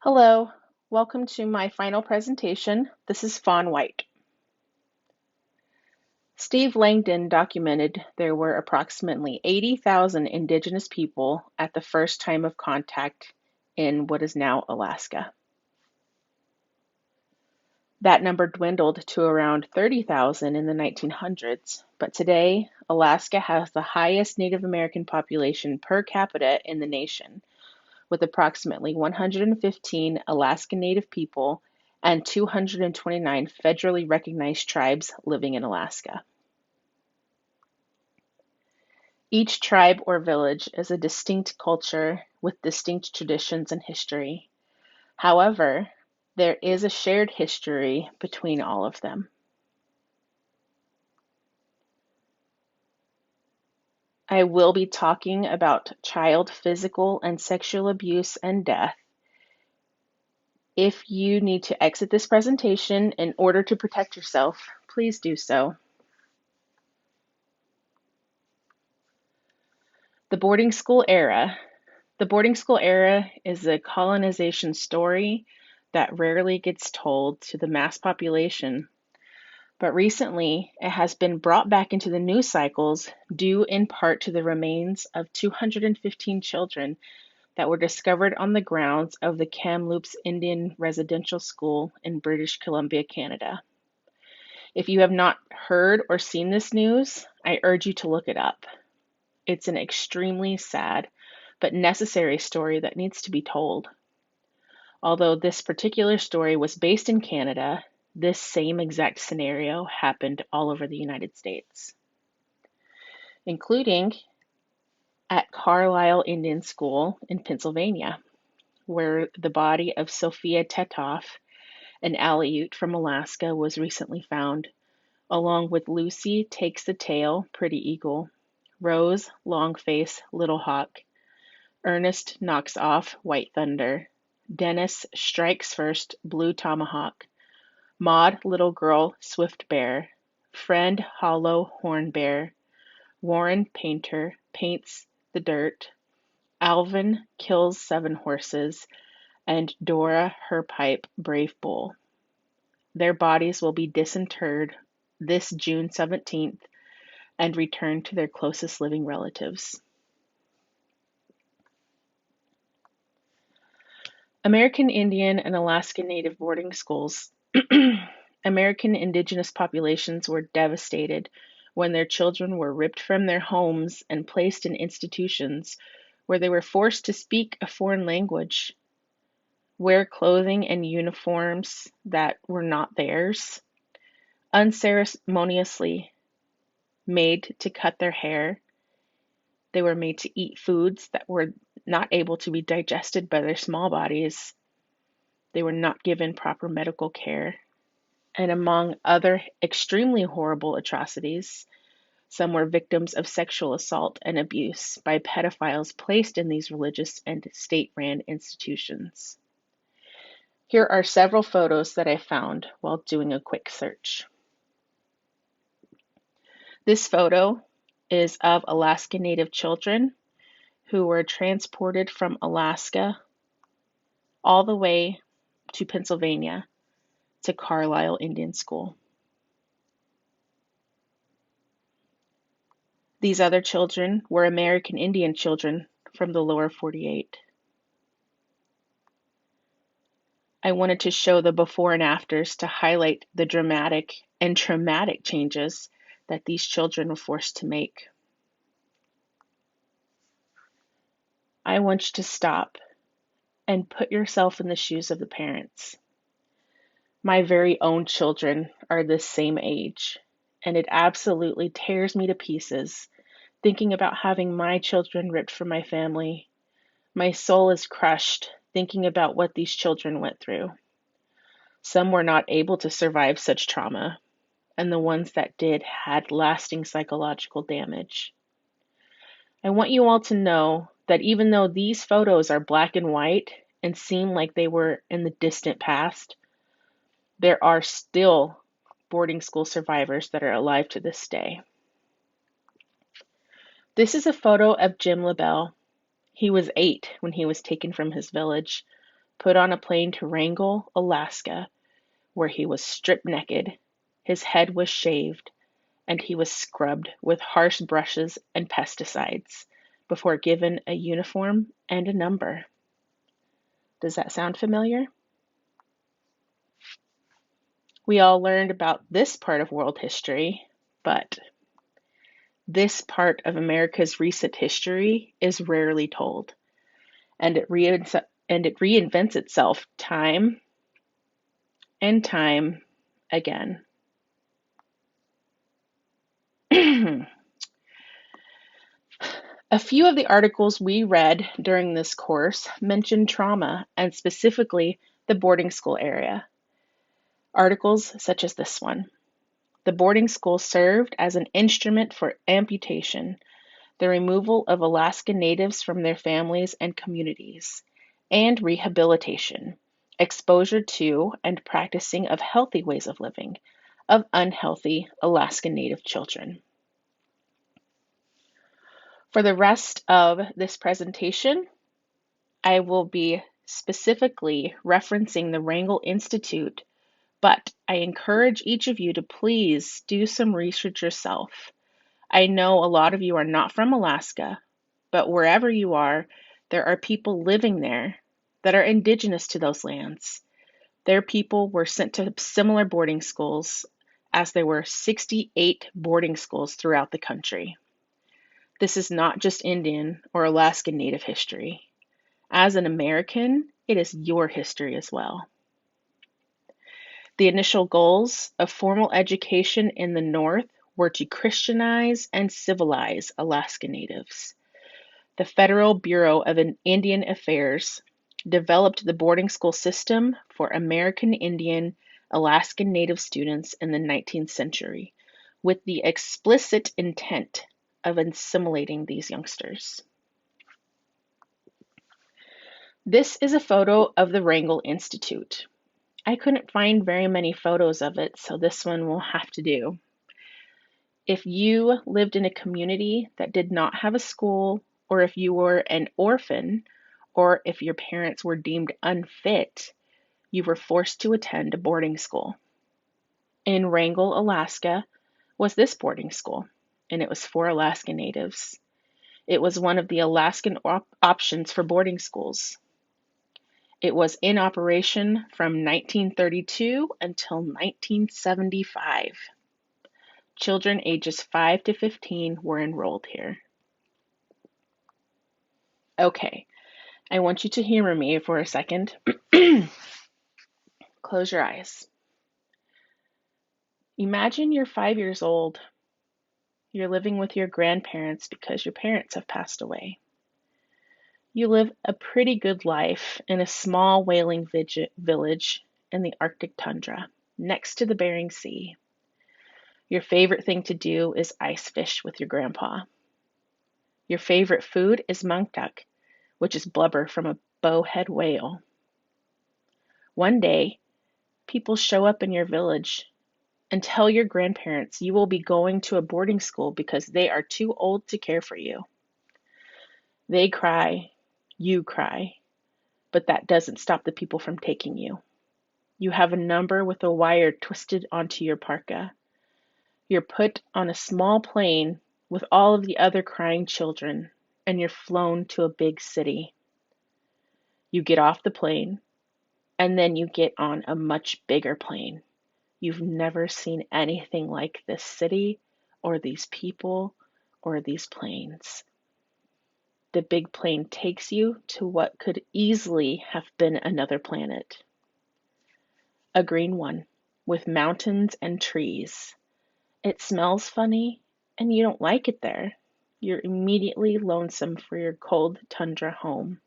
Hello, welcome to my final presentation. This is Fawn White. Steve Langdon documented there were approximately 80,000 indigenous people at the first time of contact in what is now Alaska. That number dwindled to around 30,000 in the 1900s, but today Alaska has the highest Native American population per capita in the nation, with approximately 115 Alaska Native people and 229 federally recognized tribes living in Alaska. Each tribe or village is a distinct culture with distinct traditions and history. However, there is a shared history between all of them. I will be talking about child physical and sexual abuse and death. If you need to exit this presentation in order to protect yourself, please do so. The boarding school era. The boarding school era is a colonization story that rarely gets told to the mass population, but recently it has been brought back into the news cycles due in part to the remains of 215 children that were discovered on the grounds of the Kamloops Indian Residential School in British Columbia, Canada. If you have not heard or seen this news, I urge you to look it up. It's an extremely sad but necessary story that needs to be told. Although this particular story was based in Canada, this same exact scenario happened all over the United States, including at Carlisle Indian School in Pennsylvania, where the body of Sophia Tetoff, an Aleut from Alaska, was recently found, along with Lucy Takes the Tail, Pretty Eagle, Rose Longface, Little Hawk, Ernest Knocks Off, White Thunder, Dennis Strikes First, Blue Tomahawk, Maud Little Girl, Swift Bear, Friend Hollow Horn Bear, Warren Painter Paints the Dirt, Alvin Kills Seven Horses, and Dora Her Pipe Brave Bull. Their bodies will be disinterred this June 17th and returned to their closest living relatives. American Indian and Alaska Native boarding schools. American indigenous populations were devastated when their children were ripped from their homes and placed in institutions where they were forced to speak a foreign language, wear clothing and uniforms that were not theirs, unceremoniously made to cut their hair. They were made to eat foods that were not able to be digested by their small bodies. They were not given proper medical care. And among other extremely horrible atrocities, some were victims of sexual assault and abuse by pedophiles placed in these religious and state-ran institutions. Here are several photos that I found while doing a quick search. This photo is of Alaska Native children who were transported from Alaska all the way to Pennsylvania to Carlisle Indian School. These other children were American Indian children from the lower 48. I wanted to show the before and afters to highlight the dramatic and traumatic changes that these children were forced to make. I want you to stop and put yourself in the shoes of the parents. My very own children are this same age, and it absolutely tears me to pieces thinking about having my children ripped from my family. My soul is crushed thinking about what these children went through. Some were not able to survive such trauma, and the ones that did had lasting psychological damage. I want you all to know that even though these photos are black and white and seem like they were in the distant past, there are still boarding school survivors that are alive to this day. This is a photo of Jim LaBelle. He was 8 when he was taken from his village, put on a plane to Wrangell, Alaska, where he was stripped naked, his head was shaved, and he was scrubbed with harsh brushes and pesticides before given a uniform and a number. Does that sound familiar? We all learned about this part of world history, but this part of America's recent history is rarely told, and it reinvents itself time and time again. A few of the articles we read during this course mention trauma and specifically the boarding school area. Articles such as this one. The boarding school served as an instrument for amputation, the removal of Alaska Natives from their families and communities, and rehabilitation, exposure to and practicing of healthy ways of living of unhealthy Alaska Native children. For the rest of this presentation, I will be specifically referencing the Wrangell Institute, but I encourage each of you to please do some research yourself. I know a lot of you are not from Alaska, but wherever you are, there are people living there that are indigenous to those lands. Their people were sent to similar boarding schools, as there were 68 boarding schools throughout the country. This is not just Indian or Alaskan Native history. As an American, it is your history as well. The initial goals of formal education in the North were to Christianize and civilize Alaska Natives. The Federal Bureau of Indian Affairs developed the boarding school system for American Indian Alaskan Native students in the 19th century, with the explicit intent of assimilating these youngsters. This is a photo of the Wrangell Institute. I couldn't find very many photos of it, so this one will have to do. If you lived in a community that did not have a school, or if you were an orphan, or if your parents were deemed unfit, you were forced to attend a boarding school. In Wrangell, Alaska, was this boarding school, and it was for Alaska Natives. It was one of the Alaskan options for boarding schools. It was in operation from 1932 until 1975. Children ages 5 to 15 were enrolled here. Okay, I want you to humor me for a second. Close your eyes. Imagine you're 5 years old. You're living with your grandparents because your parents have passed away. You live a pretty good life in a small whaling village in the Arctic tundra, next to the Bering Sea. Your favorite thing to do is ice fish with your grandpa. Your favorite food is monk duck, which is blubber from a bowhead whale. One day, people show up in your village and tell your grandparents you will be going to a boarding school because they are too old to care for you. They cry, you cry, but that doesn't stop the people from taking you. You have a number with a wire twisted onto your parka. You're put on a small plane with all of the other crying children, and you're flown to a big city. You get off the plane, and then you get on a much bigger plane. You've never seen anything like this city, or these people, or these planes. The big plane takes you to what could easily have been another planet. A green one, with mountains and trees. It smells funny, and you don't like it there. You're immediately lonesome for your cold tundra home.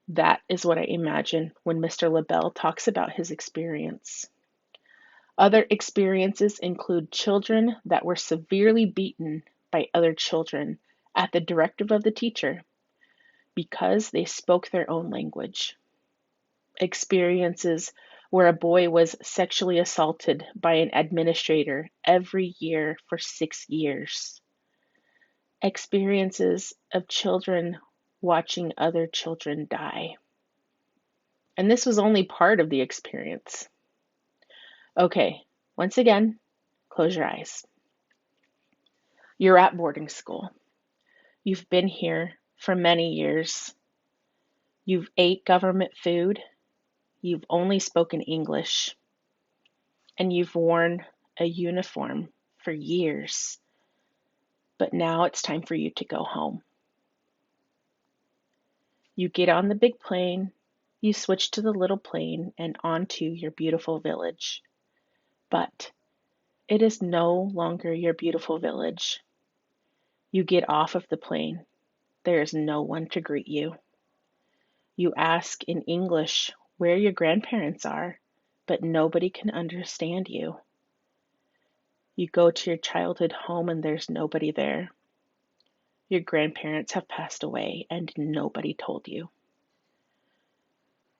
That is what I imagine when Mr. LaBelle talks about his experience. Other experiences include children that were severely beaten by other children at the directive of the teacher because they spoke their own language. Experiences where a boy was sexually assaulted by an administrator every year for 6 years. Experiences of children watching other children die. And this was only part of the experience. Okay, once again, close your eyes. You're at boarding school. You've been here for many years. You've ate government food. You've only spoken English. And you've worn a uniform for years. But now it's time for you to go home. You get on the big plane, you switch to the little plane and onto your beautiful village. But it is no longer your beautiful village. You get off of the plane. There is no one to greet you. You ask in English where your grandparents are, but nobody can understand you. You go to your childhood home and there's nobody there. Your grandparents have passed away and nobody told you.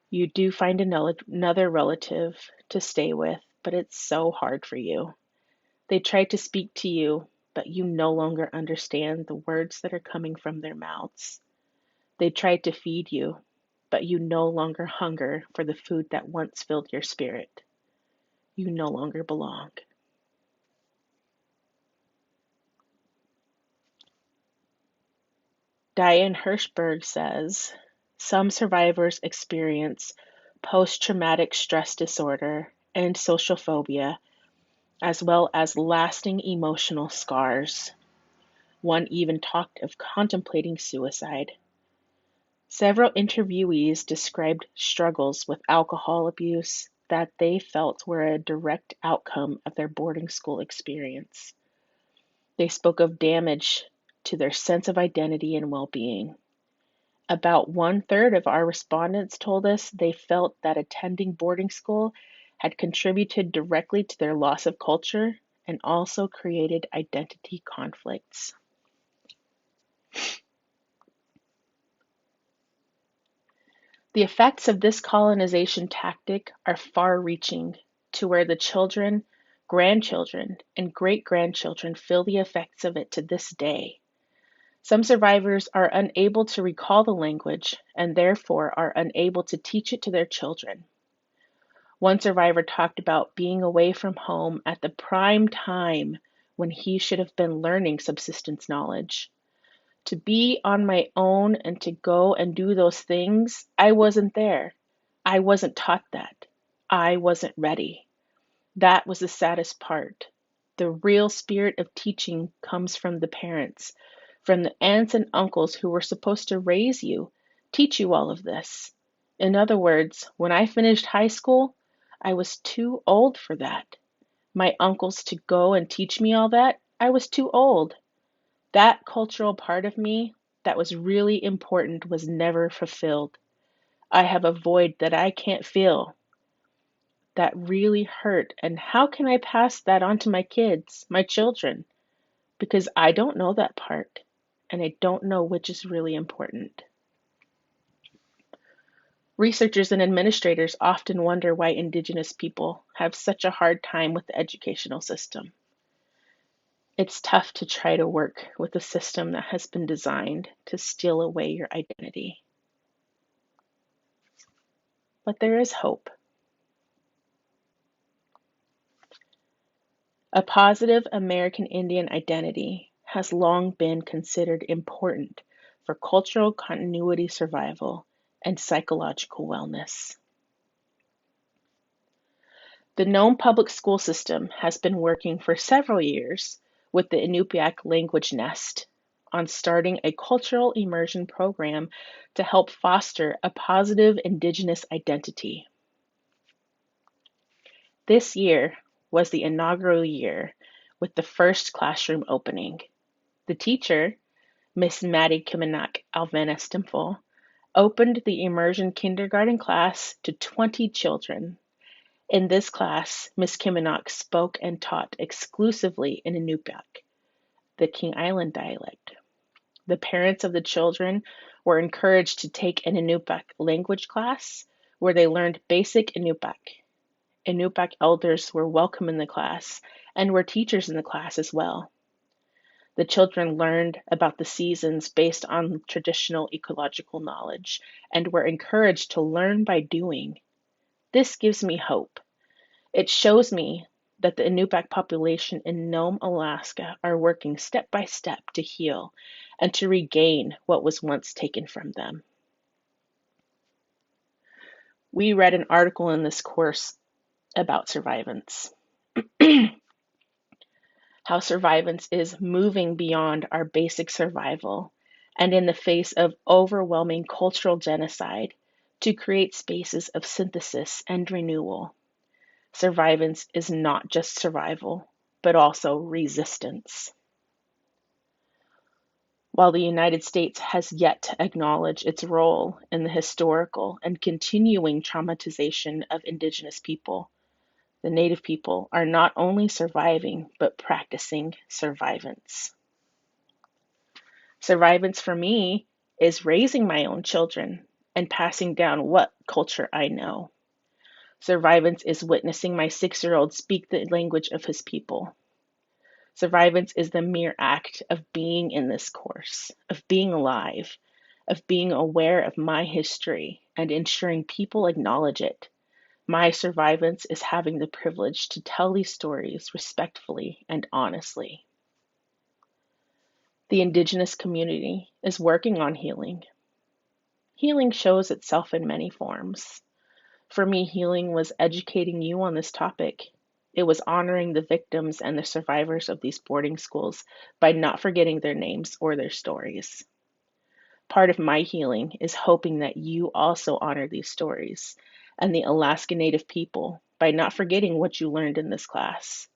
You do find another relative to stay with, but it's so hard for you. They try to speak to you, but you no longer understand the words that are coming from their mouths. They try to feed you, but you no longer hunger for the food that once filled your spirit. You no longer belong. Diane Hirschberg says, some survivors experience post-traumatic stress disorder and social phobia, as well as lasting emotional scars. One even talked of contemplating suicide. Several interviewees described struggles with alcohol abuse that they felt were a direct outcome of their boarding school experience. They spoke of damage to their sense of identity and well-being. About 1/3 of our respondents told us they felt that attending boarding school had contributed directly to their loss of culture and also created identity conflicts. The effects of this colonization tactic are far-reaching to where the children, grandchildren, and great-grandchildren feel the effects of it to this day. Some survivors are unable to recall the language and therefore are unable to teach it to their children. One survivor talked about being away from home at the prime time when he should have been learning subsistence knowledge. To be on my own and to go and do those things, I wasn't there. I wasn't taught that. I wasn't ready. That was the saddest part. The real spirit of teaching comes from the parents, from the aunts and uncles who were supposed to raise you, teach you all of this. In other words, when I finished high school, I was too old for that. My uncles to go and teach me all that, I was too old. That cultural part of me that was really important was never fulfilled. I have a void that I can't feel. That really hurt. And how can I pass that on to my kids, my children? Because I don't know that part, and I don't know which is really important. Researchers and administrators often wonder why Indigenous people have such a hard time with the educational system. It's tough to try to work with a system that has been designed to steal away your identity. But there is hope. A positive American Indian identity has long been considered important for cultural continuity survival and psychological wellness. The Nome public school system has been working for several years with the Inupiaq Language Nest on starting a cultural immersion program to help foster a positive Indigenous identity. This year was the inaugural year with the first classroom opening. The teacher, Miss Maddie Kiminak Alvena Stimfel, opened the immersion kindergarten class to 20 children. In this class, Miss Kiminak spoke and taught exclusively in Inupiaq, the King Island dialect. The parents of the children were encouraged to take an Inupiaq language class where they learned basic Inupiaq. Inupiaq elders were welcome in the class and were teachers in the class as well. The children learned about the seasons based on traditional ecological knowledge and were encouraged to learn by doing. This gives me hope. It shows me that the Inupiaq population in Nome, Alaska are working step by step to heal and to regain what was once taken from them. We read an article in this course about survivance. How survivance is moving beyond our basic survival and in the face of overwhelming cultural genocide to create spaces of synthesis and renewal. Survivance is not just survival, but also resistance. While the United States has yet to acknowledge its role in the historical and continuing traumatization of Indigenous people, the Native people are not only surviving, but practicing survivance. Survivance for me is raising my own children and passing down what culture I know. Survivance is witnessing my 6-year-old speak the language of his people. Survivance is the mere act of being in this course, of being alive, of being aware of my history and ensuring people acknowledge it. My survivance is having the privilege to tell these stories respectfully and honestly. The Indigenous community is working on healing. Healing shows itself in many forms. For me, healing was educating you on this topic. It was honoring the victims and the survivors of these boarding schools by not forgetting their names or their stories. Part of my healing is hoping that you also honor these stories and the Alaska Native people by not forgetting what you learned in this class.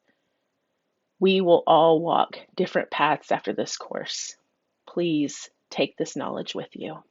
We will all walk different paths after this course. Please take this knowledge with you.